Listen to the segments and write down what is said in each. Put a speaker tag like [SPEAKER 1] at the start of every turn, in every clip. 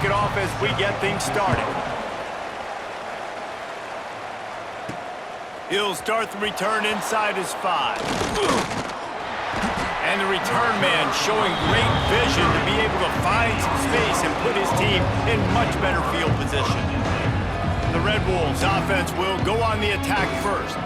[SPEAKER 1] kick it off as we get things started. He'll start the return inside his 5. And the return man showing great vision to be able to find some space and put his team in much better field position. The Red Wolves offense will go on the attack first.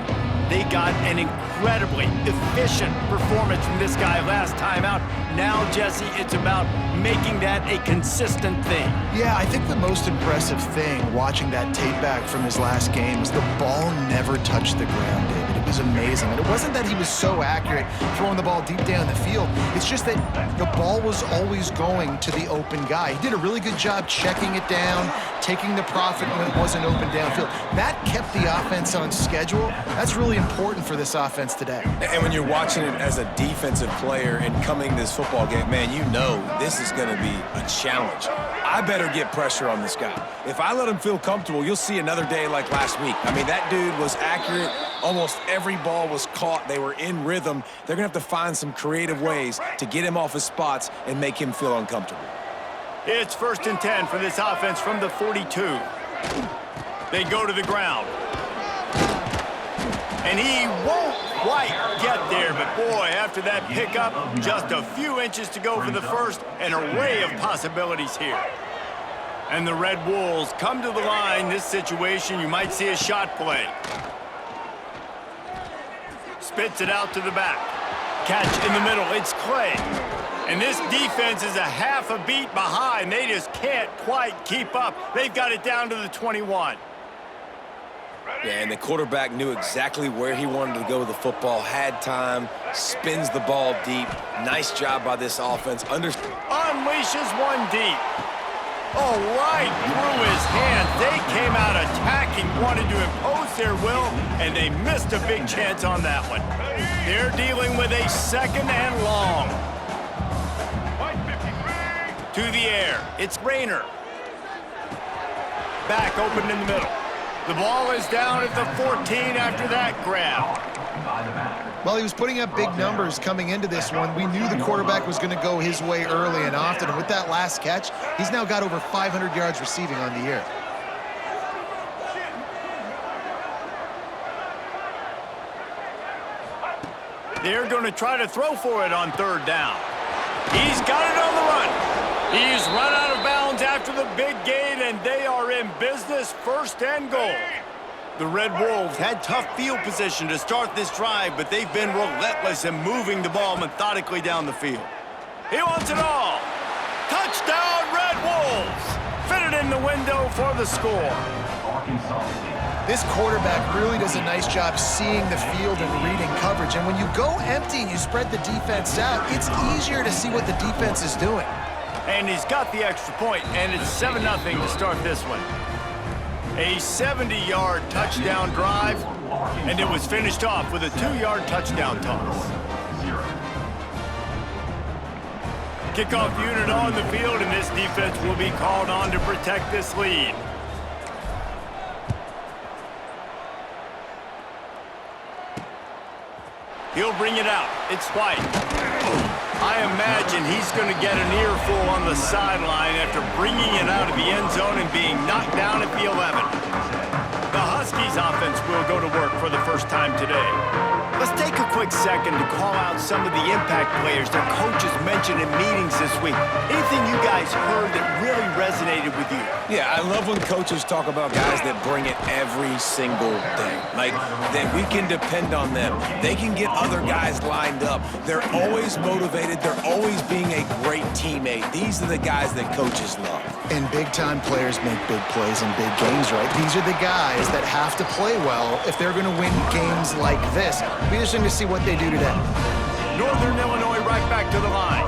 [SPEAKER 1] They got an incredibly efficient performance from this guy last time out. Now, Jesse, it's about making that a consistent thing.
[SPEAKER 2] Yeah, I think the most impressive thing watching that tape back from his last game is the ball never touched the ground, David. It was amazing. And it wasn't that he was so accurate throwing the ball deep down the field. It's just that the ball was always going to the open guy. He did a really good job checking it down, taking the profit when it wasn't open downfield. That kept the offense on schedule. That's really important for this offense today.
[SPEAKER 3] And when you're watching it as a defensive player and coming this football game, man, you know this is going to be a challenge. I better get pressure on this guy. If I let him feel comfortable, you'll see another day like last week. I mean, that dude was accurate. Almost every ball was caught. They were in rhythm. They're going to have to find some creative ways to get him off his spots and make him feel uncomfortable.
[SPEAKER 1] It's 1st and 10 for this offense from the 42. They go to the ground. And he won't quite get there, but boy, after that pickup, just a few inches to go for the first, an array of possibilities here. And the Red Wolves come to the line. This situation, you might see a shot play. Spits it out to the back. Catch in the middle, it's Clay. And this defense is a half a beat behind. They just can't quite keep up. They've got it down to the 21.
[SPEAKER 3] Yeah, and the quarterback knew exactly where he wanted to go with the football, had time, spins the ball deep. Nice job by this offense.
[SPEAKER 1] Unleashes one deep. Oh, right through his hands. They came out attacking, wanted to impose their will, and they missed a big chance on that one. They're dealing with a 2nd and long. To the air. It's Rayner. Back open in the middle. The ball is down at the 14 after that grab.
[SPEAKER 2] Well, he was putting up big numbers coming into this one. We knew the quarterback was going to go his way early and often. And with that last catch, he's now got over 500 yards receiving on the year.
[SPEAKER 1] They're going to try to throw for it on 3rd down. He's got it on the run. He's run out of bounds after the big gain, and they are in business, 1st and goal. The Red Wolves had tough field position to start this drive, but they've been relentless in moving the ball methodically down the field. He wants it all. Touchdown, Red Wolves! Fitted in the window for the score.
[SPEAKER 2] This quarterback really does a nice job seeing the field and reading coverage. And when you go empty and you spread the defense out, it's easier to see what the defense is doing.
[SPEAKER 1] And he's got the extra point, and it's 7-0 to start this one. A 70-yard touchdown drive, and it was finished off with a 2-yard touchdown toss. Kickoff unit on the field, and this defense will be called on to protect this lead. He'll bring it out. It's White. I imagine he's going to get an earful on the sideline after bringing it out of the end zone and being knocked down at the 11. The Huskies offense will go to work for the first time today. Let's take a quick second to call out some of the impact players their coaches mentioned in meetings this week. Anything you guys heard that really resonated with you?
[SPEAKER 3] Yeah, I love when coaches talk about guys that bring it every single day. Like, that we can depend on them. They can get other guys lined up. They're always motivated. They're always being a great teammate. These are the guys that coaches love.
[SPEAKER 2] And big-time players make big plays in big games, right? These are the guys that have to play well if they're going to win games like this. Be interesting to see what they do today.
[SPEAKER 1] Northern Illinois right back to the line.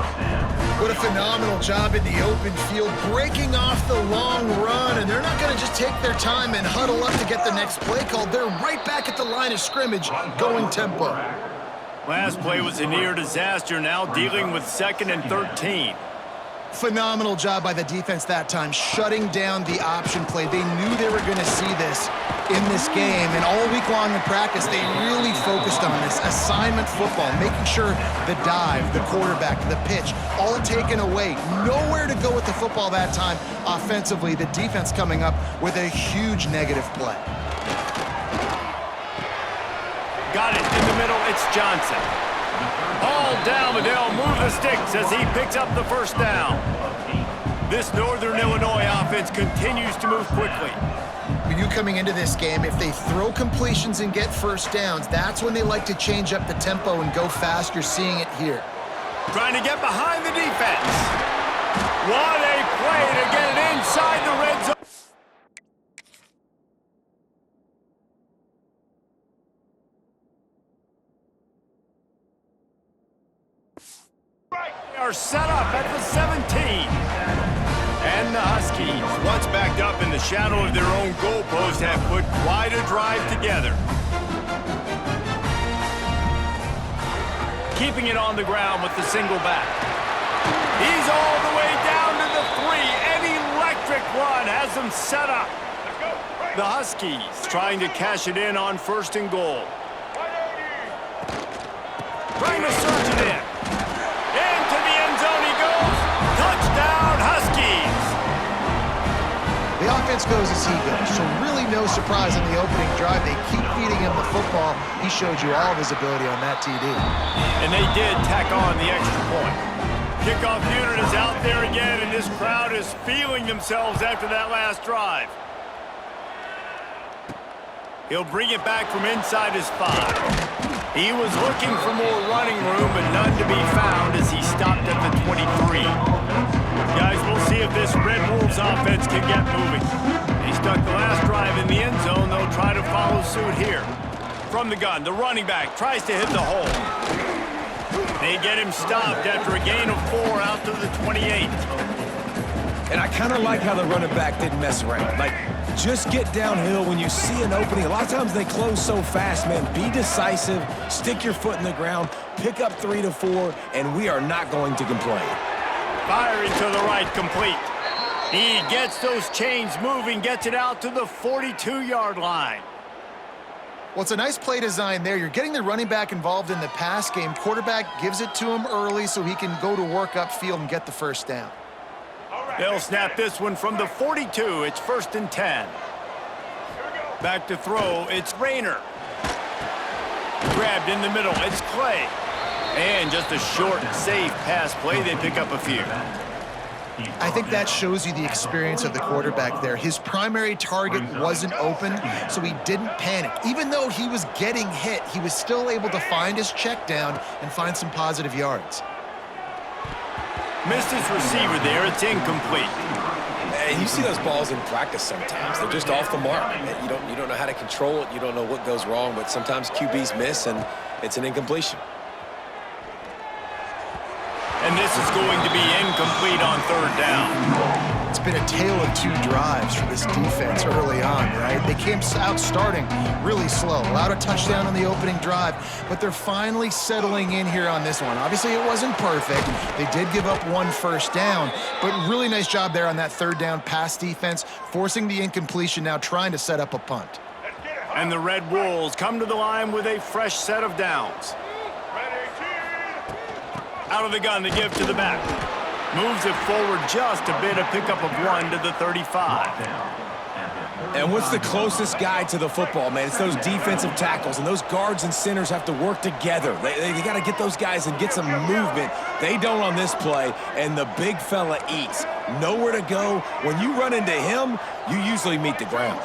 [SPEAKER 2] What a phenomenal job in the open field, breaking off the long run, and they're not going to just take their time and huddle up to get the next play called. They're right back at the line of scrimmage, going tempo.
[SPEAKER 1] Last play was a near disaster, now dealing with 2nd and 13.
[SPEAKER 2] Phenomenal job by the defense that time, shutting down the option play. They knew they were going to see this in this game, and all week long in practice, they really focused on this assignment football, making sure the dive, the quarterback, the pitch, all taken away. Nowhere to go with the football that time offensively. The defense coming up with a huge negative play.
[SPEAKER 1] Got it in the middle. It's Johnson. Ball down, but they'll move the sticks as he picks up the first down. This Northern Illinois offense continues to move quickly.
[SPEAKER 2] When you coming into this game, if they throw completions and get first downs, that's when they like to change up the tempo and go fast. You're seeing it here.
[SPEAKER 1] Trying to get behind the defense. What a play to get it inside the red zone. They are set up at the 17. And the Huskies, once backed up in the shadow of their own goalpost, have put quite a drive together. Keeping it on the ground with the single back. He's all the way down to the 3. An electric run has them set up. The Huskies trying to cash it in on 1st and goal. Trying to surge it in. Into the end zone he goes. Touchdown, Huskies.
[SPEAKER 2] The offense goes as he goes, so really no surprise in the opening drive. They keep feeding him the football. He showed you all of his ability on that TD.
[SPEAKER 1] And they did tack on the extra point. Kickoff unit is out there again, and this crowd is feeling themselves after that last drive. He'll bring it back from inside his 5. He was looking for more running room, but none to be found as he stopped at the 23. Guys, we'll see if this Red Wolves offense can get moving. They stuck the last drive in the end zone. They'll try to follow suit here. From the gun, the running back tries to hit the hole. They get him stopped after a gain of 4 out to the 28.
[SPEAKER 3] And I kind of like how the running back didn't mess around. Like, just get downhill when you see an opening. A lot of times they close so fast, man. Be decisive, stick your foot in the ground, pick up 3 to 4, and we are not going to complain.
[SPEAKER 1] Firing to the right, complete. He gets those chains moving, gets it out to the 42-yard line.
[SPEAKER 2] Well, it's a nice play design there. You're getting the running back involved in the pass game. Quarterback gives it to him early so he can go to work upfield and get the first down.
[SPEAKER 1] They'll snap this one from the 42. It's 1st and 10. Back to throw. It's Rayner. Grabbed in the middle. It's Clay. And just a short, safe pass play. They pick up a few.
[SPEAKER 2] I think that shows you the experience of the quarterback there. His primary target wasn't open, so he didn't panic. Even though he was getting hit, he was still able to find his check down and find some positive yards.
[SPEAKER 1] Missed his receiver there. It's incomplete.
[SPEAKER 3] And you see those balls in practice sometimes. They're just off the mark. You don't know how to control it. You don't know what goes wrong, but sometimes QBs miss, and it's an incompletion.
[SPEAKER 1] And this is going to be incomplete on 3rd down.
[SPEAKER 2] It's been a tale of 2 drives for this defense early on, right? They came out starting really slow, allowed a touchdown on the opening drive, but they're finally settling in here on this one. Obviously, it wasn't perfect. They did give up 1 first down, but really nice job there on that 3rd down pass defense, forcing the incompletion, now trying to set up a punt.
[SPEAKER 1] And the Red Wolves come to the line with a fresh set of downs. Out of the gun, the give to the back. Moves it forward just a bit, a pickup of 1 to the 35.
[SPEAKER 3] And what's the closest guy to the football, man? It's those defensive tackles, and those guards and centers have to work together. They got to get those guys and get some movement. They don't on this play, and the big fella eats. Nowhere to go. When you run into him, you usually meet the ground.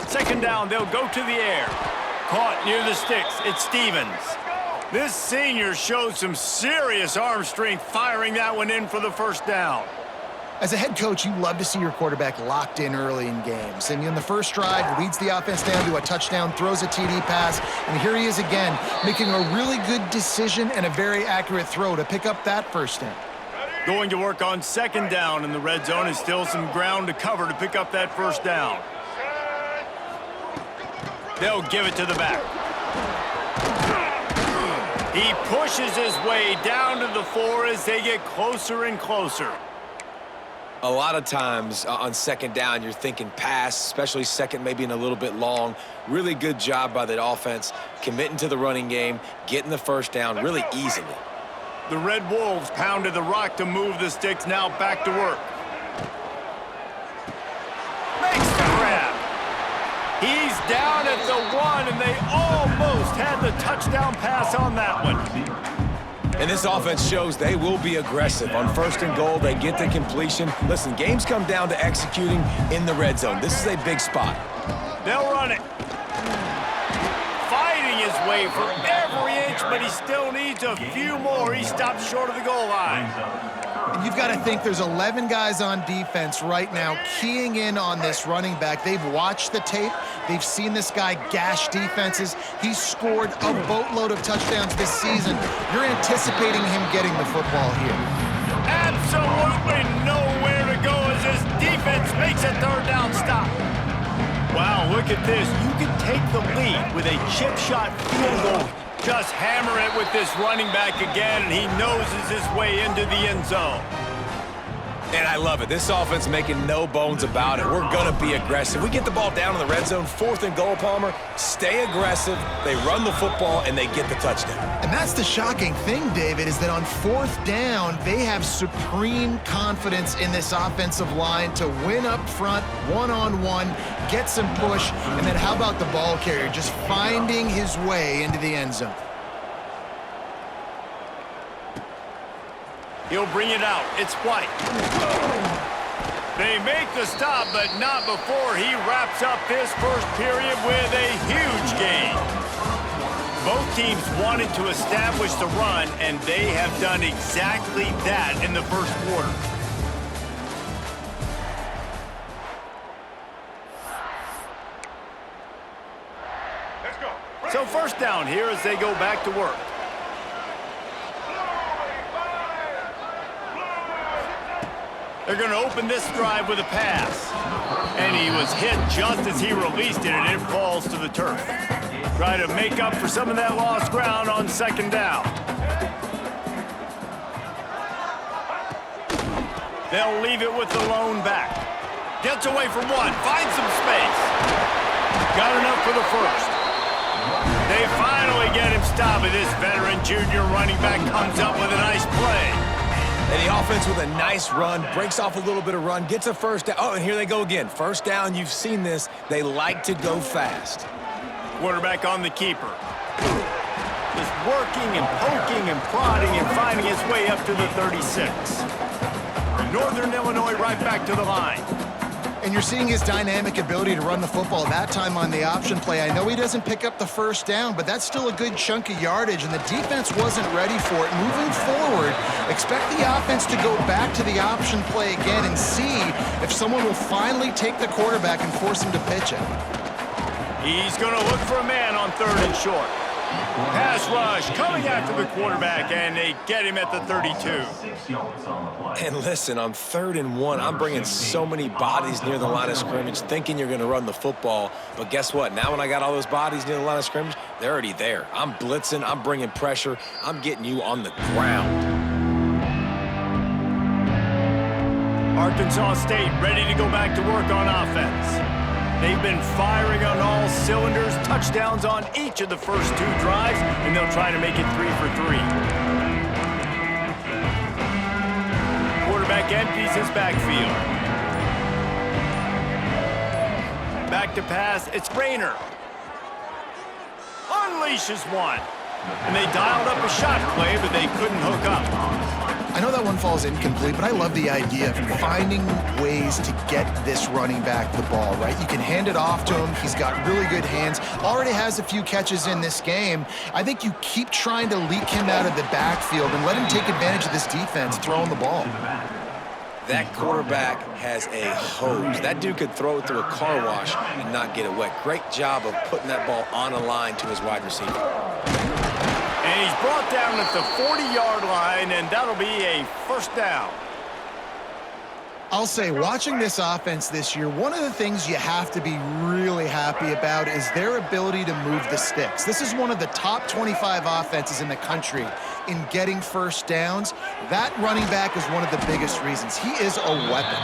[SPEAKER 1] 2nd down, they'll go to the air. Caught near the sticks. It's Stevens. This senior shows some serious arm strength firing that one in for the 1st down.
[SPEAKER 2] As a head coach, you love to see your quarterback locked in early in games. And in the first drive, leads the offense down to a touchdown, throws a TD pass, and here he is again, making a really good decision and a very accurate throw to pick up that 1st down.
[SPEAKER 1] Going to work on 2nd down in the red zone, and still some ground to cover to pick up that 1st down. They'll give it to the back. He pushes his way down to the 4 as they get closer and closer.
[SPEAKER 3] A lot of times on second down, you're thinking pass, especially second maybe in a little bit long. Really good job by the offense, committing to the running game, getting the first down really easily.
[SPEAKER 1] The Red Wolves pounded the rock to move the sticks, now back to work. Makes the grab. He's down at the 1, and they almost had the touchdown pass on that one.
[SPEAKER 3] And this offense shows they will be aggressive. On first and goal, they get the completion. Listen, games come down to executing in the red zone. This is a big spot.
[SPEAKER 1] They'll run it. Fighting his way for every inch, but he still needs a few more. He stops short of the goal line.
[SPEAKER 2] And you've got to think there's 11 guys on defense right now keying in on this running back. They've watched the tape. They've seen this guy gash defenses. He's scored a boatload of touchdowns this season. You're anticipating him getting the football here.
[SPEAKER 1] Absolutely nowhere to go as this defense makes a third down stop. Wow, look at this. You can take the lead with a chip shot field goal. Just hammer it with this running back again, and he noses his way into the end zone.
[SPEAKER 3] And I love it. This offense making no bones about it. We're going to be aggressive. We get the ball down in the red zone, fourth and goal, Palmer. Stay aggressive. They run the football, and they get the touchdown.
[SPEAKER 2] And that's the shocking thing, David, is that on fourth down, they have supreme confidence in this offensive line to win up front, one-on-one, get some push, and then how about the ball carrier just finding his way into the end zone?
[SPEAKER 1] He'll bring it out. It's White. They make the stop, but not before he wraps up this first period with a huge gain. Both teams wanted to establish the run, and they have done exactly that in the first quarter. So first down here as they go back to work. They're going to open this drive with a pass. And he was hit just as he released it, and it falls to the turf. Try to make up for some of that lost ground on second down. They'll leave it with the lone back. Gets away from one, finds some space. Got enough for the first. They finally get him stopped, and this veteran junior running back comes up with a nice play.
[SPEAKER 3] And the offense with a nice run, breaks off a little bit of run, gets a first down. Oh, and here they go again. First down, you've seen this. They like to go fast.
[SPEAKER 1] Quarterback on the keeper. Just working and poking and prodding and finding his way up to the 36. Northern Illinois right back to the line.
[SPEAKER 2] And you're seeing his dynamic ability to run the football, that time on the option play. I know he doesn't pick up the first down, but that's still a good chunk of yardage, and the defense wasn't ready for it. Moving forward, expect the offense to go back to the option play again and see if someone will finally take the quarterback and force him to pitch it.
[SPEAKER 1] He's going to look for a man on third and short. Pass rush coming after the quarterback, and they get him at the 32.
[SPEAKER 3] And listen, on 3rd and 1, I'm bringing so many bodies near the line of scrimmage thinking you're going to run the football. But guess what? Now when I got all those bodies near the line of scrimmage, they're already there. I'm blitzing. I'm bringing pressure. I'm getting you on the ground.
[SPEAKER 1] Arkansas State ready to go back to work on offense. They've been firing on all cylinders, touchdowns on each of the first 2 drives, and they'll try to make it 3 for 3. Quarterback empties his backfield. Back to pass, it's Rayner. Unleashes one. And they dialed up a shot play, but they couldn't hook up.
[SPEAKER 2] I know that one falls incomplete, but I love the idea of finding ways to get this running back the ball, right? You can hand it off to him. He's got really good hands. Already has a few catches in this game. I think you keep trying to leak him out of the backfield and let him take advantage of this defense throwing the ball.
[SPEAKER 3] That quarterback has a hose. That dude could throw it through a car wash and not get it wet. Great job of putting that ball on a line to his wide receiver.
[SPEAKER 1] And he's brought down at the 40-yard line, and that'll be a first down.
[SPEAKER 2] I'll say, watching this offense this year, one of the things you have to be really happy about is their ability to move the sticks. This is one of the top 25 offenses in the country in getting first downs. That running back is one of the biggest reasons. He is a weapon.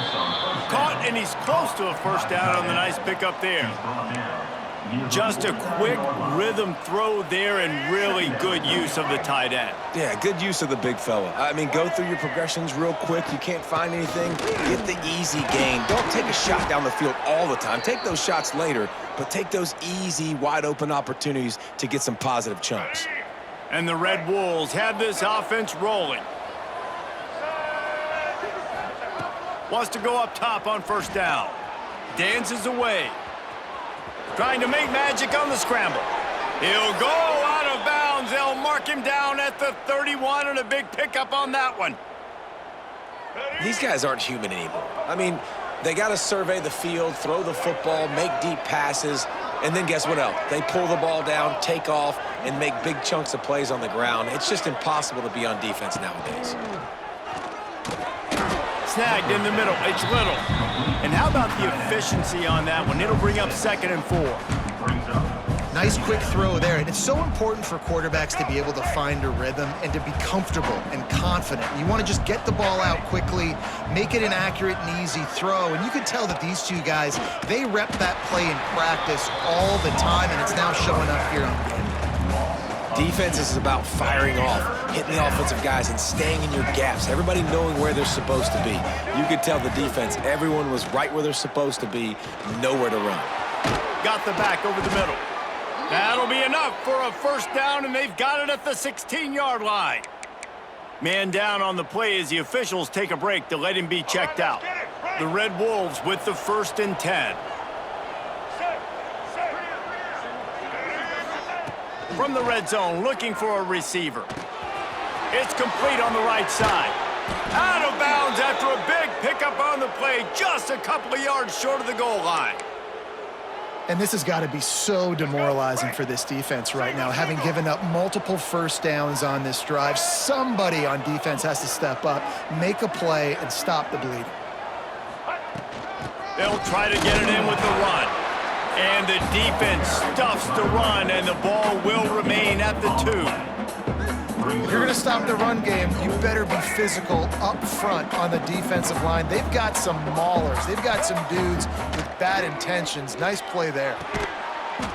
[SPEAKER 1] Caught, and he's close to a first down on the nice pickup there. Just a quick rhythm throw there and really good use of the tight end.
[SPEAKER 3] Yeah, good use of the big fella. I mean, go through your progressions real quick. You can't find anything, get the easy gain. Don't take a shot down the field all the time. Take those shots later, but take those easy, wide-open opportunities to get some positive chunks.
[SPEAKER 1] And the Red Wolves have this offense rolling. Wants to go up top on first down. Dances away. Trying to make magic on the scramble. He'll go out of bounds. They'll mark him down at the 31, and a big pickup on that one.
[SPEAKER 3] These guys aren't human anymore. I mean, they got to survey the field, throw the football, make deep passes, and then guess what else? They pull the ball down, take off, and make big chunks of plays on the ground. It's just impossible to be on defense nowadays.
[SPEAKER 1] Snagged in the middle. It's Little. And how about the efficiency on that one? It'll bring up 2nd and 4.
[SPEAKER 2] Nice quick throw there. And it's so important for quarterbacks to be able to find a rhythm and to be comfortable and confident. You want to just get the ball out quickly, make it an accurate and easy throw. And you can tell that these two guys, they rep that play in practice all the time, and it's now showing up here on the game.
[SPEAKER 3] Defense is about firing off, hitting the offensive guys, and staying in your gaps. Everybody knowing where they're supposed to be. You could tell the defense, everyone was right where they're supposed to be, nowhere to run.
[SPEAKER 1] Got the back over the middle. That'll be enough for a first down, and they've got it at the 16-yard line. Man down on the play as the officials take a break to let him be checked out. The Red Wolves with the 1st and 10. From the red zone, looking for a receiver. It's complete on the right side. Out of bounds after a big pickup on the play, just a couple of yards short of the goal line.
[SPEAKER 2] And this has got to be so demoralizing for this defense right now, having given up multiple first downs on this drive. Somebody on defense has to step up, make a play, and stop the bleeding.
[SPEAKER 1] They'll try to get it in with the run. And the defense stuffs the run, and the ball will remain at the 2.
[SPEAKER 2] If you're going to stop the run game, you better be physical up front on the defensive line. They've got some maulers. They've got some dudes with bad intentions. Nice play there.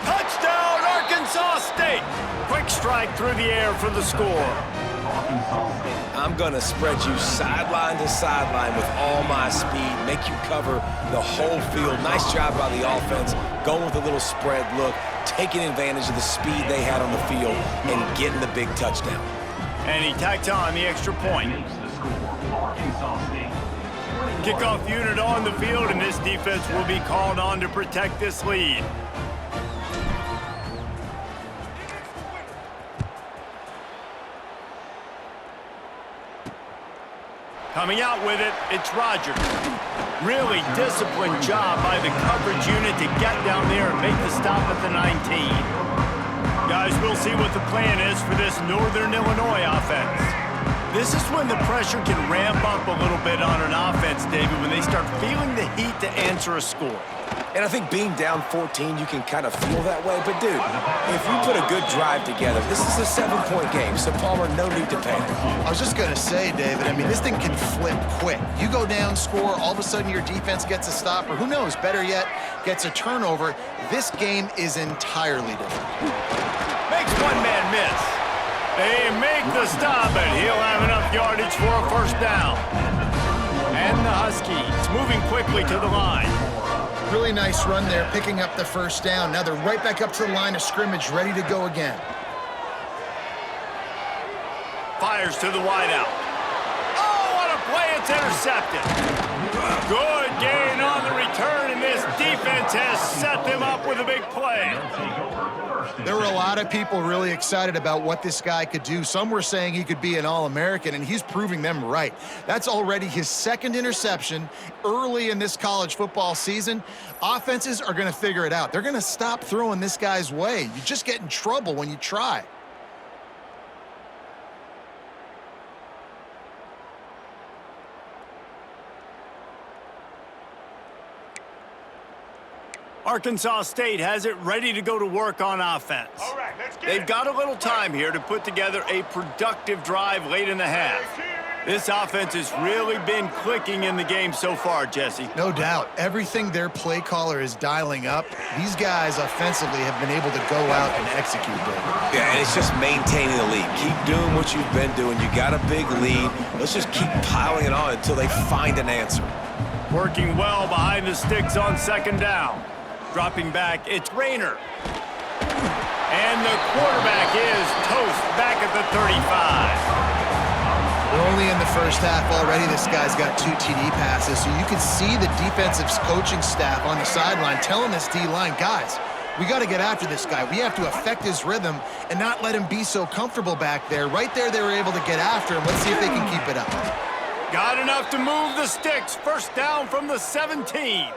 [SPEAKER 1] Touchdown, Arkansas State! Quick strike through the air for the score.
[SPEAKER 3] I'm going to spread you sideline to sideline with all my speed, make you cover the whole field. Nice job by the offense, going with a little spread look, taking advantage of the speed they had on the field and getting the big touchdown.
[SPEAKER 1] And he tacked on the extra point. Kickoff unit on the field, and this defense will be called on to protect this lead. Coming out with it, it's Rogers. Really disciplined job by the coverage unit to get down there and make the stop at the 19. Guys, we'll see what the plan is for this Northern Illinois offense. This is when the pressure can ramp up a little bit on an offense, David, when they start feeling the heat to answer a score.
[SPEAKER 3] And I think being down 14, you can kind of feel that way. But, dude, if you put a good drive together, this is a 7-point game, so Palmer, no need to panic.
[SPEAKER 2] I was just going to say, David, I mean, this thing can flip quick. You go down, score, all of a sudden your defense gets a stop, or who knows, better yet, gets a turnover. This game is entirely different.
[SPEAKER 1] Makes one man miss. They make the stop, and he'll have enough yardage for a first down. And the Huskies moving quickly to the line.
[SPEAKER 2] Really nice run there, picking up the first down. Now they're right back up to the line of scrimmage, ready to go again.
[SPEAKER 1] Fires to the wideout. Oh, what a play. It's intercepted. Good gain on the return, and this defense has set them up with a big play.
[SPEAKER 2] There were a lot of people really excited about what this guy could do. Some were saying he could be an All-American, and he's proving them right. That's already his 2nd interception early in this college football season. Offenses are going to figure it out. They're going to stop throwing this guy's way. You just get in trouble when you try.
[SPEAKER 1] Arkansas State has it ready to go to work on offense.
[SPEAKER 4] All right, let's get
[SPEAKER 1] They've
[SPEAKER 4] it.
[SPEAKER 1] got a little time here to put together a productive drive late in the half. This offense has really been clicking in the game so far, Jesse.
[SPEAKER 2] No doubt. Everything their play caller is dialing up, these guys offensively have been able to go out and execute, David.
[SPEAKER 3] Yeah, and it's just maintaining the lead. Keep doing what you've been doing. You got a big lead. Let's just keep piling it on until they find an answer.
[SPEAKER 1] Working well behind the sticks on second down. Dropping back, it's Rayner. And the quarterback is toast back at the 35.
[SPEAKER 2] We're only in the first half already. This guy's got 2 TD passes, so you can see the defensive coaching staff on the sideline telling this D-line, guys, we got to get after this guy. We have to affect his rhythm and not let him be so comfortable back there. Right there, they were able to get after him. Let's see if they can keep it up.
[SPEAKER 1] Got enough to move the sticks. First down from the 17.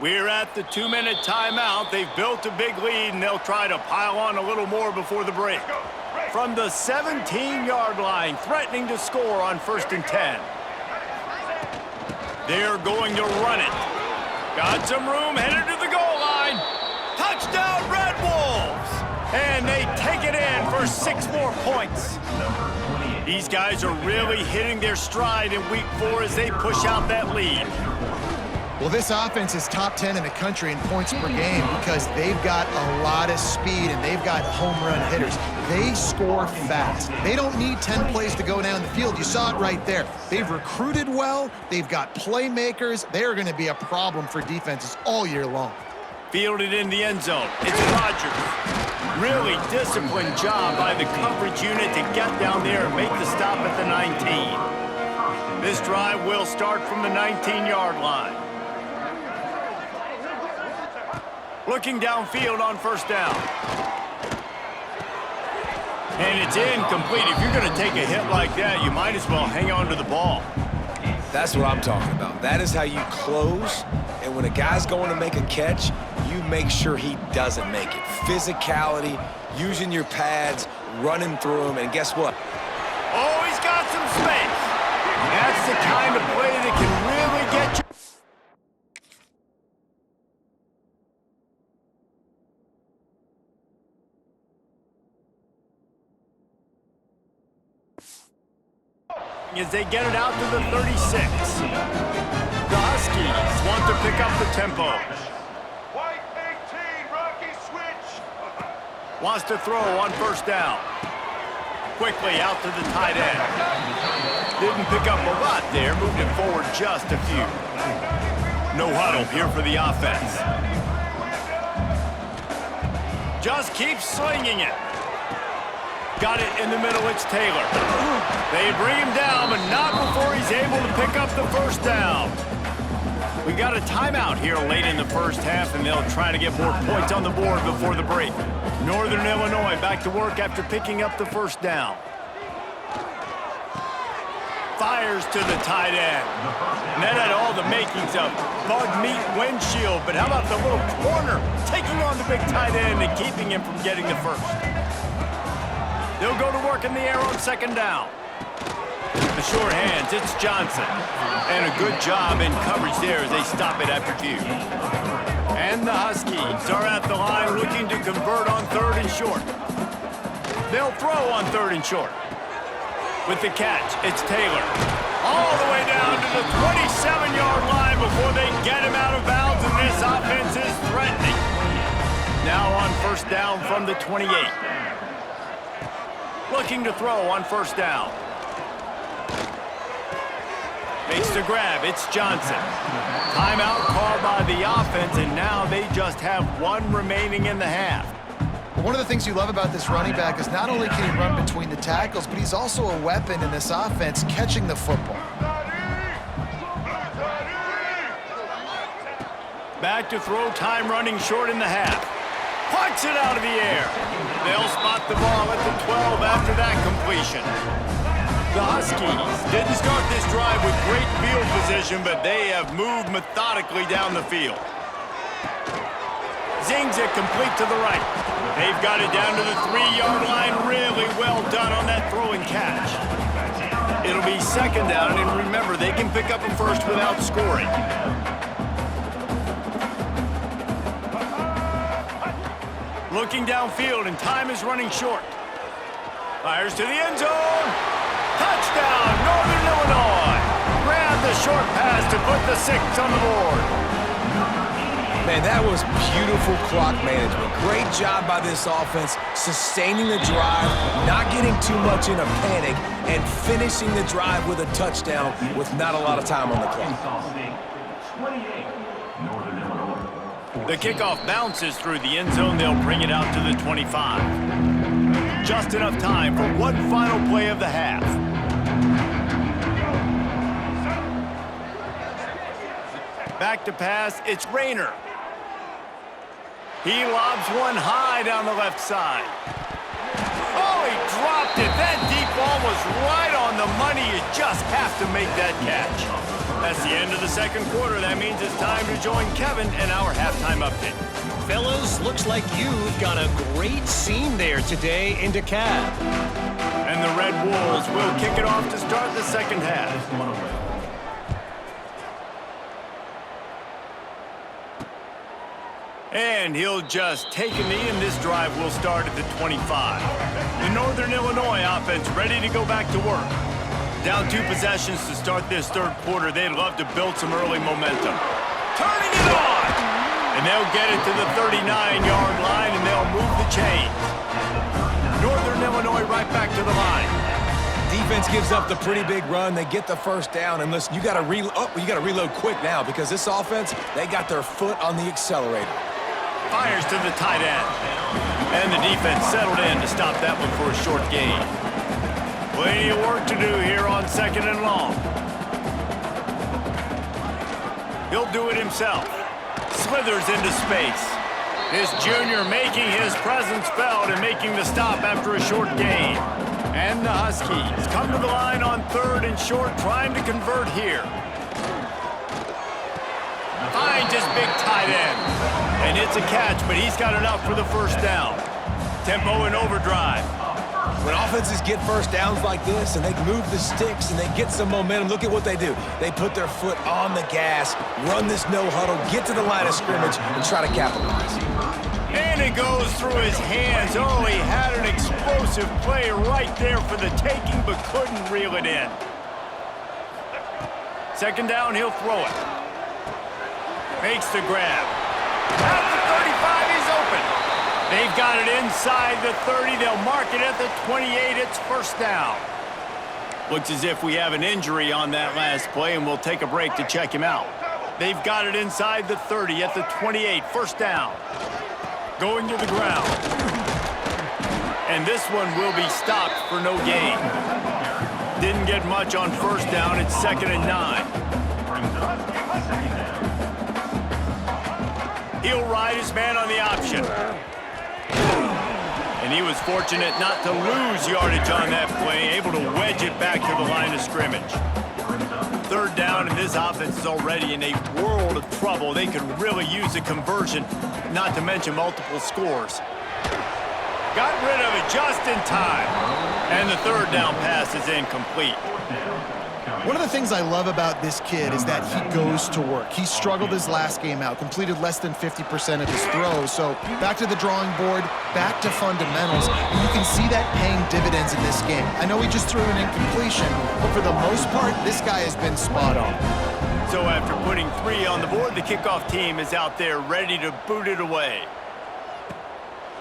[SPEAKER 1] We're at the 2-minute timeout. They've built a big lead, and they'll try to pile on a little more before the break. From the 17-yard line, threatening to score on 1st and 10. They're going to run it. Got some room, headed to the goal line. Touchdown, Red Wolves! And they take it in for 6 more points. These guys are really hitting their stride in week 4 as they push out that lead.
[SPEAKER 2] Well, this offense is top 10 in the country in points per game because they've got a lot of speed and they've got home run hitters. They score fast. They don't need 10 plays to go down the field. You saw it right there. They've recruited well. They've got playmakers. They are going to be a problem for defenses all year long.
[SPEAKER 1] Fielded in the end zone. It's Rodgers. Really disciplined job by the coverage unit to get down there and make the stop at the 19. This drive will start from the 19-yard line. Looking downfield on 1st down. And it's incomplete. If you're going to take a hit like that, you might as well hang on to the ball.
[SPEAKER 3] That's what I'm talking about. That is how you close. And when a guy's going to make a catch, you make sure he doesn't make it. Physicality, using your pads, running through them, and guess what?
[SPEAKER 1] Oh, he's got some space. That's the kind of play that can really get you. As they get it out to the 36. The Huskies want to pick up the tempo.
[SPEAKER 4] White 18, Rocky switch.
[SPEAKER 1] Wants to throw on 1st down. Quickly out to the tight end. Didn't pick up a lot there, moved it forward just a few. No huddle here for the offense. Just keeps slinging it. Got it in the middle, it's Taylor. They bring him down, but not before he's able to pick up the 1st down. We got a timeout here late in the first half, and they'll try to get more points on the board before the break. Northern Illinois back to work after picking up the 1st down. Fires to the tight end. And that had all the makings of bug meat windshield, but how about the little corner taking on the big tight end and keeping him from getting the 1st? They'll go to work in the air on 2nd down. The short hands, it's Johnson. And a good job in coverage there as they stop it after 2. And the Huskies are at the line looking to convert on 3rd and short. They'll throw on 3rd and short. With the catch, it's Taylor. All the way down to the 27-yard line before they get him out of bounds, and this offense is threatening. Now on 1st down from the 28. Looking to throw on 1st down. Makes the grab, it's Johnson. Timeout called by the offense, and now they just have 1 remaining in the half.
[SPEAKER 2] One of the things you love about this running back is not only can he run between the tackles, but he's also a weapon in this offense catching the football.
[SPEAKER 1] Back to throw time running short in the half. Pucks it out of the air. They'll spot the ball at the 12 after that completion. The Huskies didn't start this drive with great field position, but they have moved methodically down the field. Zings it complete to the right. They've got it down to the 3-yard line. Really well done on that throw and catch. It'll be 2nd down, and remember, they can pick up a 1st without scoring. Looking downfield, and time is running short. Fires to the end zone. Touchdown, Northern Illinois. Grab the short pass to put the 6 on the board.
[SPEAKER 3] Man, that was beautiful clock management. Great job by this offense, sustaining the drive, not getting too much in a panic, and finishing the drive with a touchdown with not a lot of time on the clock.
[SPEAKER 1] The kickoff bounces through the end zone. They'll bring it out to the 25. Just enough time for one final play of the half. Back to pass, it's Rayner. He lobs one high down the left side. Oh, he dropped it. That deep ball was right on the money. You just have to make that catch. That's the end of the second quarter. That means it's time to join Kevin and our halftime update.
[SPEAKER 5] Fellas, looks like you've got a great scene there today in DeKalb.
[SPEAKER 1] And the Red Wolves will kick it off to start the second half. And he'll just take a knee, and this drive will start at the 25. The Northern Illinois offense ready to go back to work. Down 2 possessions to start this third quarter. They'd love to build some early momentum. Turning it on! And they'll get it to the 39-yard line, and they'll move the chains. Northern Illinois right back to the line.
[SPEAKER 3] Defense gives up the pretty big run. They get the first down, and listen, you got to reload quick now because this offense, they got their foot on the accelerator.
[SPEAKER 1] Fires to the tight end. And the defense settled in to stop that one for a short gain. Plenty of work to do here on 2nd and long. He'll do it himself. Slithers into space. This junior making his presence felt and making the stop after a short gain. And the Huskies come to the line on 3rd and short, trying to convert here. Finds his big tight end. And it's a catch, but he's got enough for the first down. Tempo in overdrive.
[SPEAKER 3] When offenses get first downs like this and they move the sticks and they get some momentum, look at what they do. They put their foot on the gas, run this no huddle, get to the line of scrimmage, and try to capitalize.
[SPEAKER 1] And it goes through his hands. Oh, he had an explosive play right there for the taking, but couldn't reel it in. 2nd down, he'll throw it. Makes the grab. At the 35, he's open. They've got it inside the 30. They'll mark it at the 28. It's first down. Looks as if we have an injury on that last play, and we'll take a break to check him out. They've got it inside the 30 at the 28. First down. Going to the ground. And this one will be stopped for no gain. Didn't get much on first down. It's 2nd and 9. He'll ride his man on the option. And he was fortunate not to lose yardage on that play, able to wedge it back to the line of scrimmage. 3rd down, and this offense is already in a world of trouble. They could really use a conversion, not to mention multiple scores. Got rid of it just in time. And the 3rd down pass is incomplete.
[SPEAKER 2] One of the things I love about this kid is that he goes to work. He struggled his last game out, completed less than 50% of his throws. So back to the drawing board, back to fundamentals, and you can see that paying dividends in this game. I know he just threw an incompletion, but for the most part, this guy has been spot on.
[SPEAKER 1] So after putting 3 on the board, the kickoff team is out there ready to boot it away.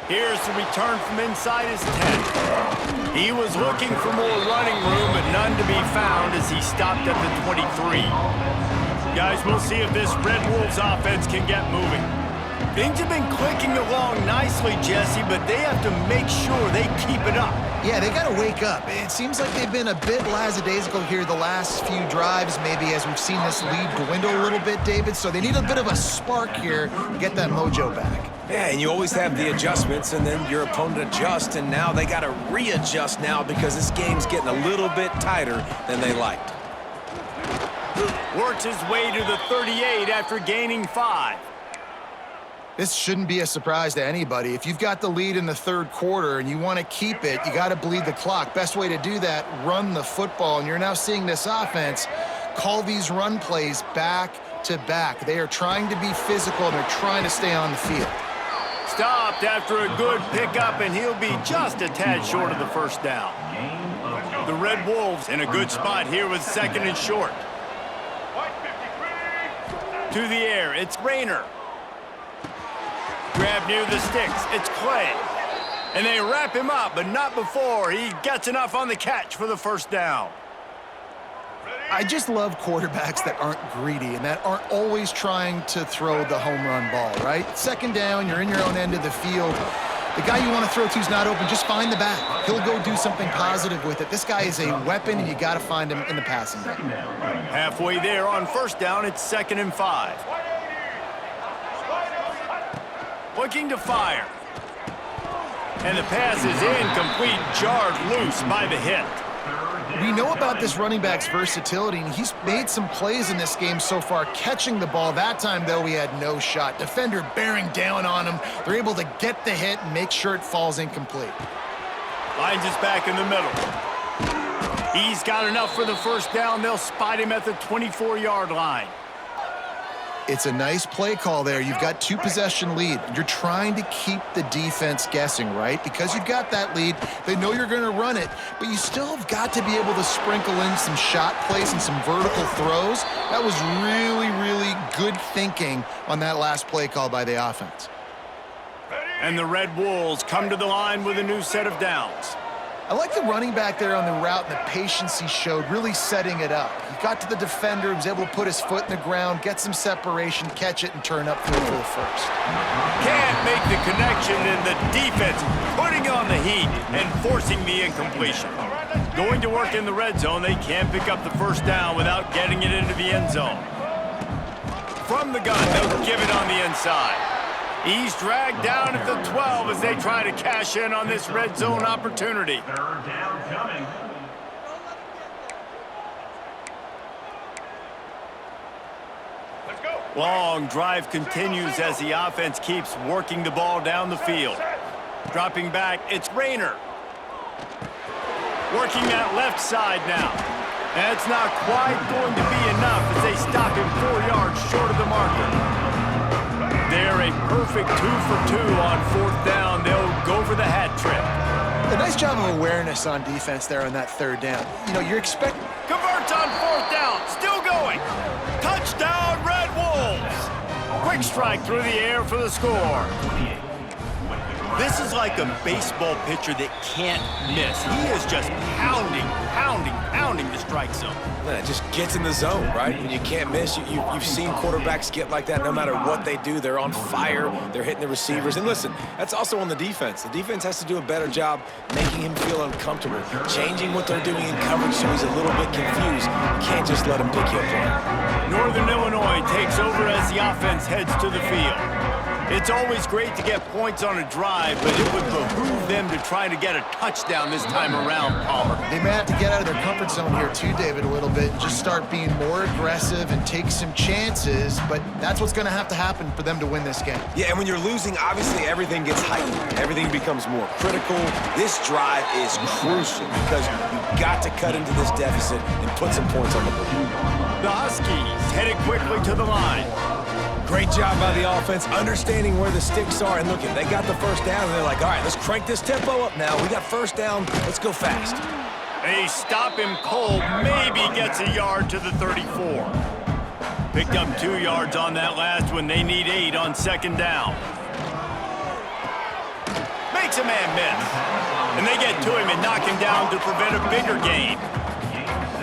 [SPEAKER 1] Here's the return from inside his 10. He was looking for more running room, but none to be found as he stopped at the 23. Guys, we'll see if this Red Wolves offense can get moving. Things have been clicking along nicely, Jesse, but they have to make sure they keep it up.
[SPEAKER 2] Yeah, they got to wake up. It seems like they've been a bit lackadaisical here the last few drives, maybe as we've seen this lead dwindle a little bit, David. So they need a bit of a spark here to get that mojo back.
[SPEAKER 3] Yeah, and you always have the adjustments, and then your opponent adjusts, and now they got to readjust now because this game's getting a little bit tighter than they liked.
[SPEAKER 1] Works his way to the 38 after gaining 5.
[SPEAKER 2] This shouldn't be a surprise to anybody. If you've got the lead in the 3rd quarter and you want to keep it, you got to bleed the clock. Best way to do that, run the football. And you're now seeing this offense call these run plays back to back. They are trying to be physical, and they're trying to stay on the field.
[SPEAKER 1] Stopped after a good pickup, and he'll be just a tad short of the first down. The Red Wolves in a good spot here with 2nd and short.
[SPEAKER 4] White 53.
[SPEAKER 1] To the air, it's Rayner. Grab near the sticks, it's Clay. And they wrap him up, but not before he gets enough on the catch for the first down.
[SPEAKER 2] I just love quarterbacks that aren't greedy and that aren't always trying to throw the home run ball, right? 2nd down, you're in your own end of the field. The guy you want to throw to is not open. Just find the back. He'll go do something positive with it. This guy is a weapon, and you got to find him in the passing game.
[SPEAKER 1] Halfway there on first down, it's 2nd and 5. Looking to fire. And the pass is incomplete, jarred loose by the hit.
[SPEAKER 2] We know about this running back's versatility, and he's made some plays in this game so far, catching the ball. That time, though, he had no shot. Defender bearing down on him. They're able to get the hit and make sure it falls incomplete.
[SPEAKER 1] Finds his back in the middle. He's got enough for the first down. They'll spot him at the 24-yard line.
[SPEAKER 2] It's a nice play call there. You've got 2-possession lead. You're trying to keep the defense guessing, right? Because you've got that lead, they know you're going to run it, but you still have got to be able to sprinkle in some shot plays and some vertical throws. That was really, really good thinking on that last play call by the offense.
[SPEAKER 1] And the Red Wolves come to the line with a new set of downs.
[SPEAKER 2] I like the running back there on the route and the patience he showed, really setting it up. He got to the defender, he was able to put his foot in the ground, get some separation, catch it, and turn upfield for the first.
[SPEAKER 1] Can't make the connection, and the defense putting on the heat and forcing the incompletion. Going to work in the red zone, they can't pick up the first down without getting it into the end zone. From the gun, they'll give it on the inside. He's dragged down at the 12 as they try to cash in on this red zone opportunity.
[SPEAKER 4] 3rd down coming. Let's go.
[SPEAKER 1] Long drive continues as the offense keeps working the ball down the field. Dropping back, it's Rayner. Working that left side now. That's not quite going to be enough as they stop him 4 yards short of the marker. They're a perfect 2 for 2 on 4th down. They'll go for the hat trick.
[SPEAKER 2] A nice job of awareness on defense there on that 3rd down. You know, you're expecting...
[SPEAKER 1] Converts on 4th down. Still going. Touchdown, Red Wolves. Quick strike through the air for the score. This is like a baseball pitcher that can't miss. He is just pounding the strike zone.
[SPEAKER 3] Man, it just gets in the zone, right? When you can't miss, you've seen quarterbacks get like that no matter what they do. They're on fire. They're hitting the receivers. And listen, that's also on the defense. The defense has to do a better job making him feel uncomfortable, changing what they're doing in coverage so he's a little bit confused. You can't just let him pick you apart.
[SPEAKER 1] Northern Illinois takes over as the offense heads to the field. It's always great to get points on a drive, but it would behoove them to try to get a touchdown this time around, Palmer.
[SPEAKER 2] They may have to get out of their comfort zone here too, David, a little bit, and just start being more aggressive and take some chances, but that's what's going to have to happen for them to win this game.
[SPEAKER 3] Yeah, and when you're losing, obviously everything gets heightened. Everything becomes more critical. This drive is crucial because you've got to cut into this deficit and put some points on the board.
[SPEAKER 1] The Huskies headed quickly to the line.
[SPEAKER 3] Great job by the offense, understanding where the sticks are. And look, they got the first down, and they're like, all right, let's crank this tempo up now. We got first down. Let's go fast.
[SPEAKER 1] They stop him cold, maybe gets a yard to the 34. Picked up 2 yards on that last one. They need 8 on 2nd down. Makes a man miss. And they get to him and knock him down to prevent a bigger gain.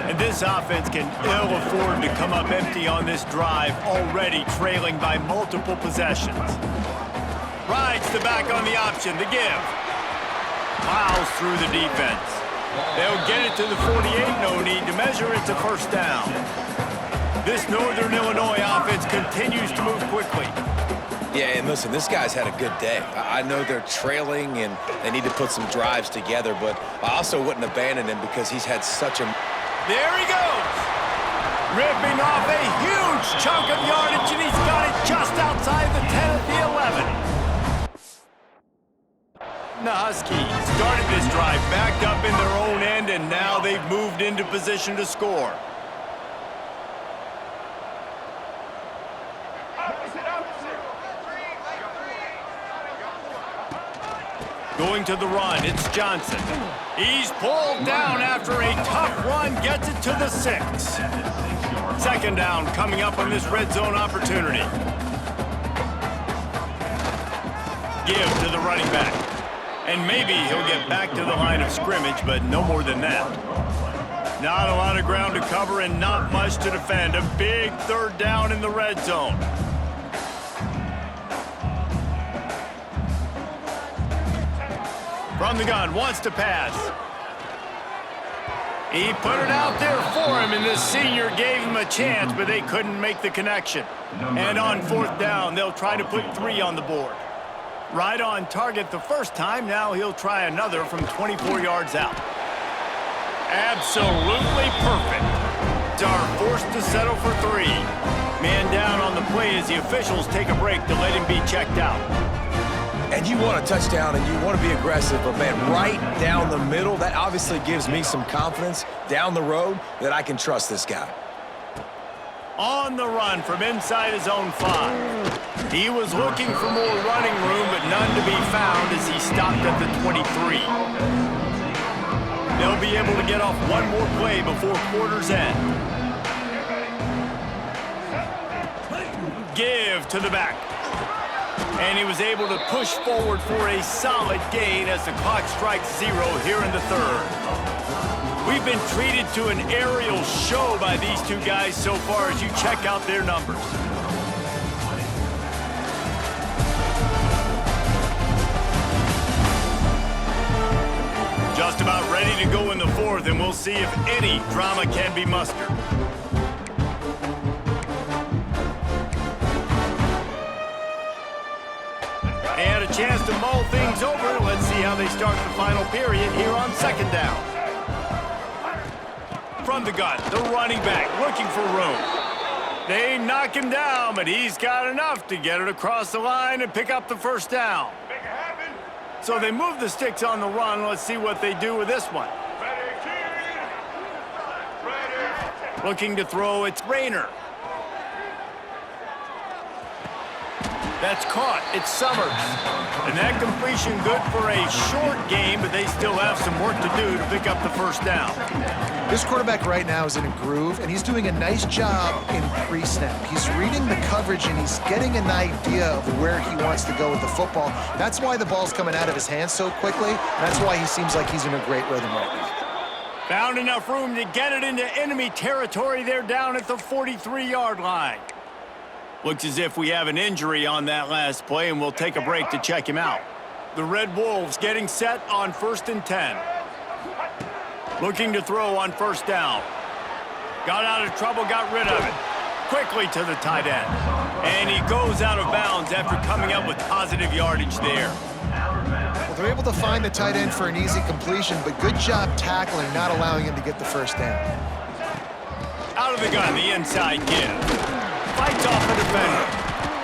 [SPEAKER 1] And this offense can ill afford to come up empty on this drive, already trailing by multiple possessions. Rides the back on the option, the give. Plows through the defense. They'll get it to the 48, no need to measure it to first down. This Northern Illinois offense continues to move quickly.
[SPEAKER 3] Yeah, and listen, this guy's had a good day. I know they're trailing and they need to put some drives together, but I also wouldn't abandon him because he's had such a...
[SPEAKER 1] There he goes. Ripping off a huge chunk of yardage, and he's got it just outside the 10 at the 11. The Huskies started this drive backed up in their own end, and now they've moved into position to score. Going to the run, it's Johnson. He's pulled down after a tough run, gets it to the 6. Second down coming up on this red zone opportunity. Give to the running back. And maybe he'll get back to the line of scrimmage, but no more than that. Not a lot of ground to cover and not much to defend. A big third down in the red zone. From the gun, wants to pass. He put it out there for him, and the senior gave him a chance, but they couldn't make the connection. And on fourth down, they'll try to put 3 on the board. Right on target the first time, now he'll try another from 24 yards out. Absolutely perfect. Are forced to settle for 3. Man down on the play as the officials take a break to let him be checked out.
[SPEAKER 3] And you want a touchdown and you want to be aggressive, but man, right down the middle, that obviously gives me some confidence down the road that I can trust this guy.
[SPEAKER 1] On the run from inside his own 5. He was looking for more running room, but none to be found as he stopped at the 23. They'll be able to get off one more play before quarter's end. Give to the back. And he was able to push forward for a solid gain as the clock strikes 0 here in the third. We've been treated to an aerial show by these two guys so far as you check out their numbers. Just about ready to go in the fourth, and we'll see if any drama can be mustered. And a chance to mull things over. Let's see how they start the final period here on second down. From the gun, the running back looking for room. They knock him down, but he's got enough to get it across the line and pick up the first down. So they move the sticks on the run. Let's see what they do with this one. Looking to throw, it's Rayner. That's caught. It's Summers. And that completion good for a short game, but they still have some work to do to pick up the first down.
[SPEAKER 2] This quarterback right now is in a groove, and he's doing a nice job in pre-snap. He's reading the coverage, and he's getting an idea of where he wants to go with the football. That's why the ball's coming out of his hands so quickly, and that's why he seems like he's in a great rhythm right now.
[SPEAKER 1] Found enough room to get it into enemy territory. They're down at the 43-yard line. Looks as if we have an injury on that last play, and we'll take a break to check him out. The Red Wolves getting set on 1st and 10. Looking to throw on first down. Got out of trouble, got rid of it. Quickly to the tight end. And he goes out of bounds after coming up with positive yardage there.
[SPEAKER 2] Well, they're able to find the tight end for an easy completion, but good job tackling, not allowing him to get the first down.
[SPEAKER 1] Out of the gun, the inside give. Fights off the defender.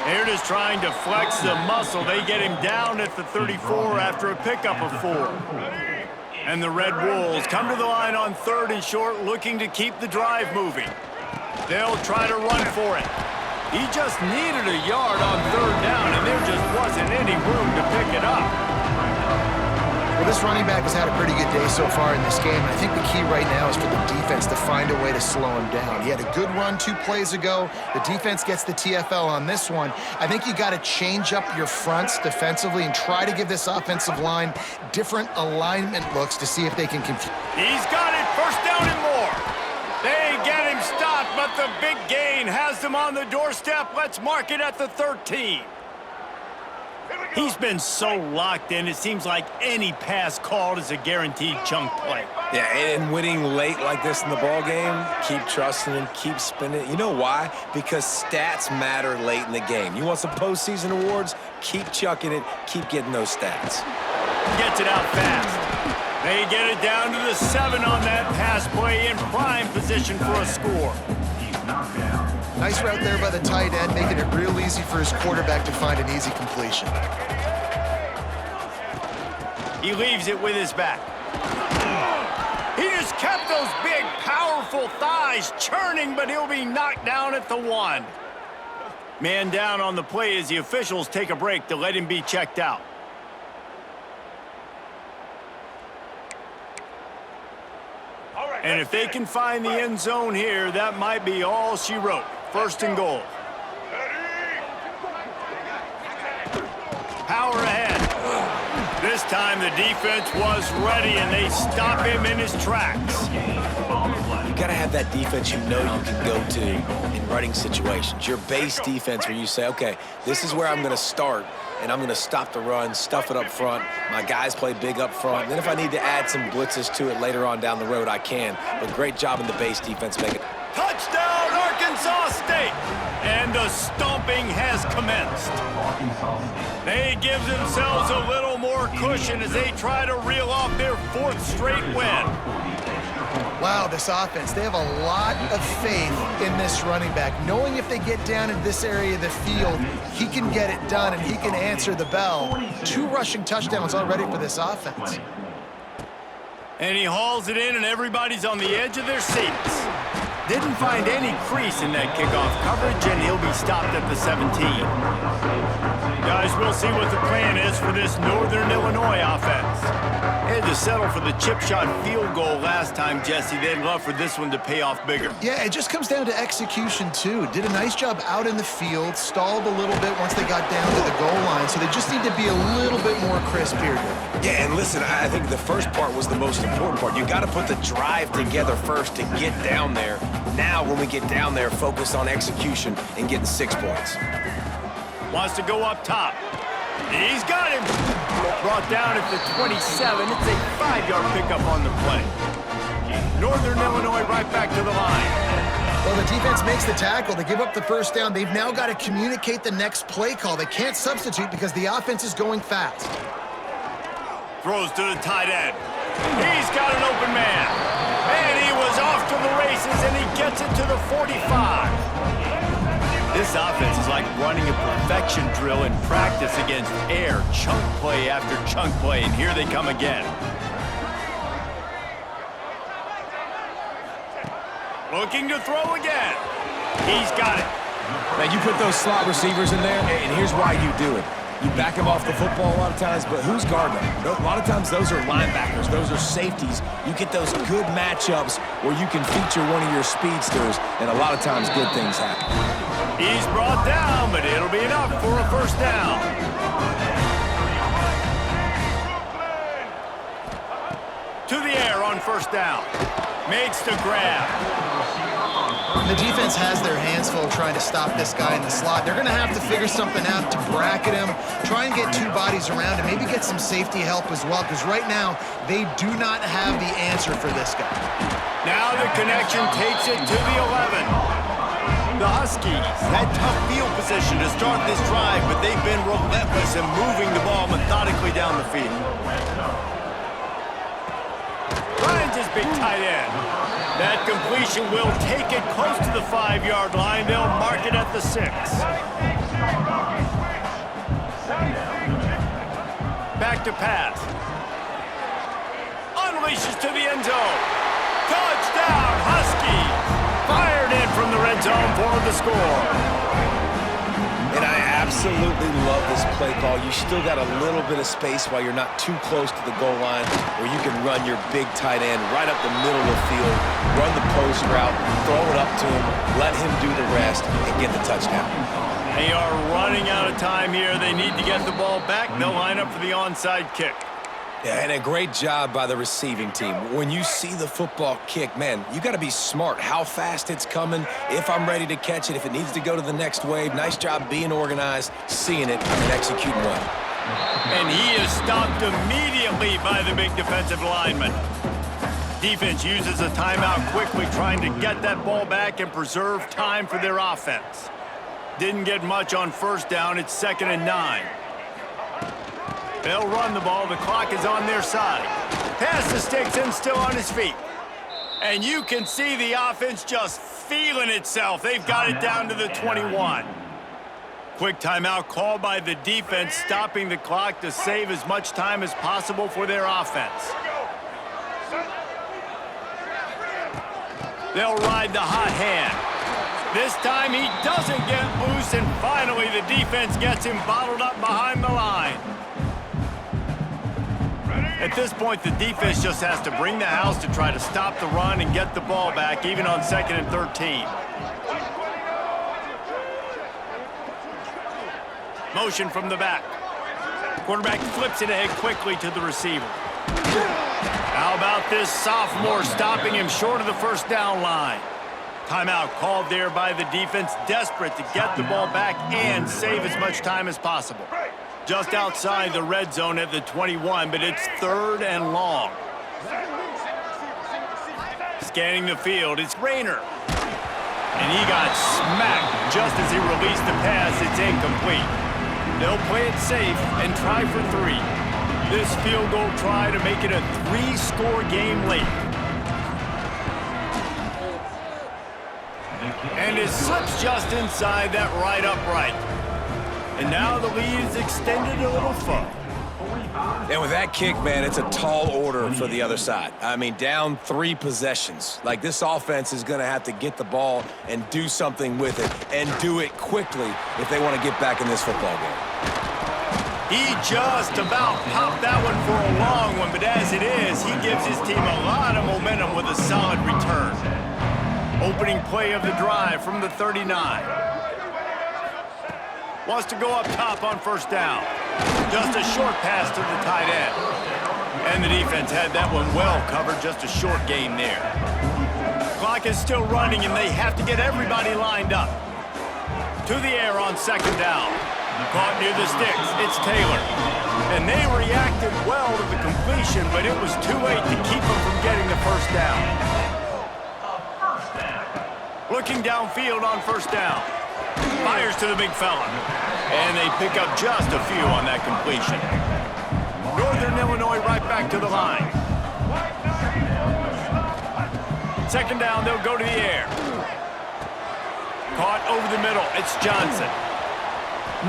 [SPEAKER 1] They're just trying to flex the muscle. They get him down at the 34 after a pickup of 4. And the Red Wolves come to the line on 3rd and short, looking to keep the drive moving. They'll try to run for it. He just needed a yard on 3rd down, and there just wasn't any room to pick it up.
[SPEAKER 2] Well, this running back has had a pretty good day so far in this game, and I think the key right now is for the defense to find a way to slow him down. He had a good run 2 plays ago. The defense gets the TFL on this one. I think you got to change up your fronts defensively and try to give this offensive line different alignment looks to see if they can confuse.
[SPEAKER 1] He's got it, first down and more. They get him stopped, but the big gain has them on the doorstep. Let's mark it at the 13. He's been so locked in, it seems like any pass called is a guaranteed chunk play.
[SPEAKER 3] Yeah, and winning late like this in the ball game, keep trusting him, keep spinning. You know why? Because stats matter late in the game. You want some postseason awards? Keep chucking it, keep getting those stats.
[SPEAKER 1] Gets it out fast. They get it down to the 7 on that pass play in prime position for a score.
[SPEAKER 2] Nice route there by the tight end, making it real easy for his quarterback to find an easy completion.
[SPEAKER 1] He leaves it with his back. He just kept those big, powerful thighs churning, but he'll be knocked down at the 1. Man down on the play as the officials take a break to let him be checked out. And if they can find the end zone here, that might be all she wrote. First and goal. Power ahead. This time the defense was ready, and they stop him in his tracks.
[SPEAKER 3] You got to have that defense you know you can go to in running situations. Your base defense where you say, okay, this is where I'm going to start, and I'm going to stop the run, stuff it up front. My guys play big up front. And then if I need to add some blitzes to it later on down the road, I can. But great job in the base defense making it.
[SPEAKER 1] Touchdown, Arkansas State! And the stomping has commenced. They give themselves a little more cushion as they try to reel off their 4th straight win.
[SPEAKER 2] Wow, this offense, they have a lot of faith in this running back, knowing if they get down in this area of the field, he can get it done and he can answer the bell. 2 rushing touchdowns already for this offense.
[SPEAKER 1] And he hauls it in, and everybody's on the edge of their seats. Didn't find any crease in that kickoff coverage, and he'll be stopped at the 17. Guys, we'll see what the plan is for this Northern Illinois offense. They had to settle for the chip shot field goal last time, Jesse. They'd love for this one to pay off bigger.
[SPEAKER 2] Yeah, it just comes down to execution, too. Did a nice job out in the field, stalled a little bit once they got down to the goal line, so they just need to be a little bit more crisp here.
[SPEAKER 3] Yeah, and listen, I think the first part was the most important part. You got to put the drive together first to get down there. Now, when we get down there, focus on execution and getting 6 points.
[SPEAKER 1] Wants to go up top. He's got him. Brought down at the 27. It's a 5-yard pickup on the play. Northern Illinois right back to the line.
[SPEAKER 2] Well, the defense makes the tackle. They give up the first down. They've now got to communicate the next play call. They can't substitute because the offense is going fast.
[SPEAKER 1] Throws to the tight end. He's got an open man. And he was off to the races, and he gets it to the 45. This offense is like running a perfection drill in practice against air, chunk play after chunk play, and here they come again. Looking to throw again. He's got it.
[SPEAKER 3] Man, you put those slot receivers in there, and here's why you do it. You back them off the football a lot of times, but who's guarding them? A lot of times those are linebackers. Those are safeties. You get those good matchups where you can feature one of your speedsters, and a lot of times good things happen.
[SPEAKER 1] He's brought down, but it'll be enough for a first down. To the air on first down. Makes the grab.
[SPEAKER 2] The defense has their hands full trying to stop this guy in the slot. They're going to have to figure something out to bracket him, try and get 2 bodies around him, maybe get some safety help as well, because right now they do not have the answer for this guy.
[SPEAKER 1] Now the connection takes it to the 11. The Huskies had tough field position to start this drive, but they've been relentless in moving the ball methodically down the field. Finds his big tight end. That completion will take it close to the 5-yard line. They'll mark it at the 6. Back to pass. Unleashes to the end zone. Touchdown, Huskies! Fired in from the red zone for the score.
[SPEAKER 3] And I absolutely love this play call. You still got a little bit of space while you're not too close to the goal line where you can run your big tight end right up the middle of the field, run the post route, throw it up to him, let him do the rest, and get the touchdown.
[SPEAKER 1] They are running out of time here. They need to get the ball back. They'll line up for the onside kick.
[SPEAKER 3] Yeah, and a great job by the receiving team. When you see the football kick, man, you got to be smart how fast it's coming, if I'm ready to catch it, if it needs to go to the next wave. Nice job being organized, seeing it, and executing well.
[SPEAKER 1] And he is stopped immediately by the big defensive lineman. Defense uses a timeout quickly, trying to get that ball back and preserve time for their offense. Didn't get much on first down. It's 2nd and 9. They'll run the ball. The clock is on their side. Pass to Stigson, still on his feet. And you can see the offense just feeling itself. They've got it down to the 21. Quick timeout called by the defense, stopping the clock to save as much time as possible for their offense. They'll ride the hot hand. This time he doesn't get loose, and finally the defense gets him bottled up behind the line.
[SPEAKER 4] Ready?
[SPEAKER 1] At this point, the defense just has to bring the house to try to stop the run and get the ball back, even on 2nd and 13. Motion from the back. Quarterback flips it ahead quickly to the receiver. How about this sophomore stopping him short of the first down line? Timeout called there by the defense, desperate to get the ball back and save as much time as possible. Just outside the red zone at the 21, but it's 3rd and long. Scanning the field, it's Rayner. And he got smacked just as he released the pass. It's incomplete. They'll play it safe and try for 3. This field goal try to make it a 3-score game late. And it slips just inside that right upright. And now the lead is extended a little further.
[SPEAKER 3] And with that kick, man, it's a tall order for the other side. I mean, down 3 possessions. Like, this offense is going to have to get the ball and do something with it, and do it quickly if they want to get back in this football game.
[SPEAKER 1] He just about popped that one for a long one, but as it is, he gives his team a lot of momentum with a solid return. Opening play of the drive from the 39. Wants to go up top on 1st down. Just a short pass to the tight end. And the defense had that one well covered, just a short gain there. Clock is still running, and they have to get everybody lined up. To the air on 2nd down. Caught near the sticks, it's Taylor. And they reacted well to the completion, but it was too late to keep them from getting the 1st down. Looking downfield on 1st down. Fires to the big fella. And they pick up just a few on that completion. Northern Illinois right back to the line. 2nd down, they'll go to the air. Caught over the middle, it's Johnson.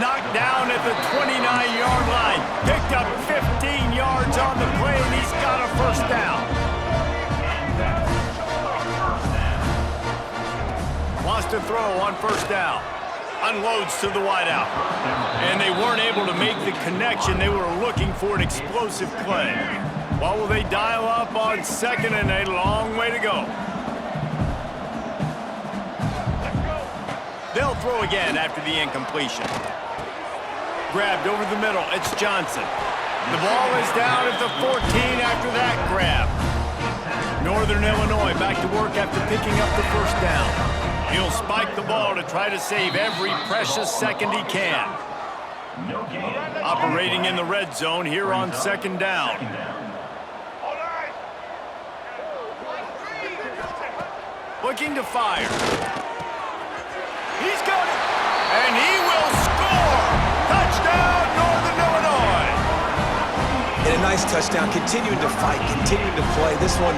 [SPEAKER 1] Knocked down at the 29-yard line. Picked up 15 yards on the play, and he's got a 1st down. Wants to throw on 1st down. Unloads to the wideout. And they weren't able to make the connection. They were looking for an explosive play. What will they dial up on 2nd and a long way to go? They'll throw again after the incompletion. Grabbed over the middle, it's Johnson. The ball is down at the 14 after that grab. Northern Illinois back to work after picking up the 1st down. He'll spike the ball to try to save every precious second he can. Operating in the red zone here on 2nd down. Looking to fire. He's got it. And he will score. Touchdown, Northern Illinois.
[SPEAKER 3] And a nice touchdown, continuing to fight, continuing to play. This one,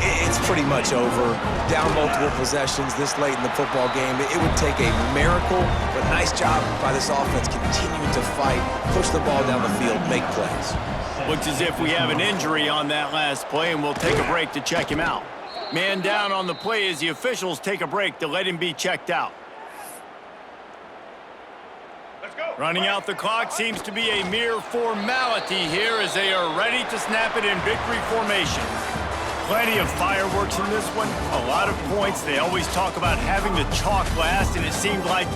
[SPEAKER 3] it's pretty much over. Down multiple possessions this late in the football game. It would take a miracle, but nice job by this offense continuing to fight, push the ball down the field, make plays.
[SPEAKER 1] Looks as if we have an injury on that last play, and we'll take a break to check him out. Man down on the play as the officials take a break to let him be checked out. Running out the clock seems to be a mere formality here as they are ready to snap it in victory formation. Plenty of fireworks in this one, a lot of points. They always talk about having the chalk last, and it seemed like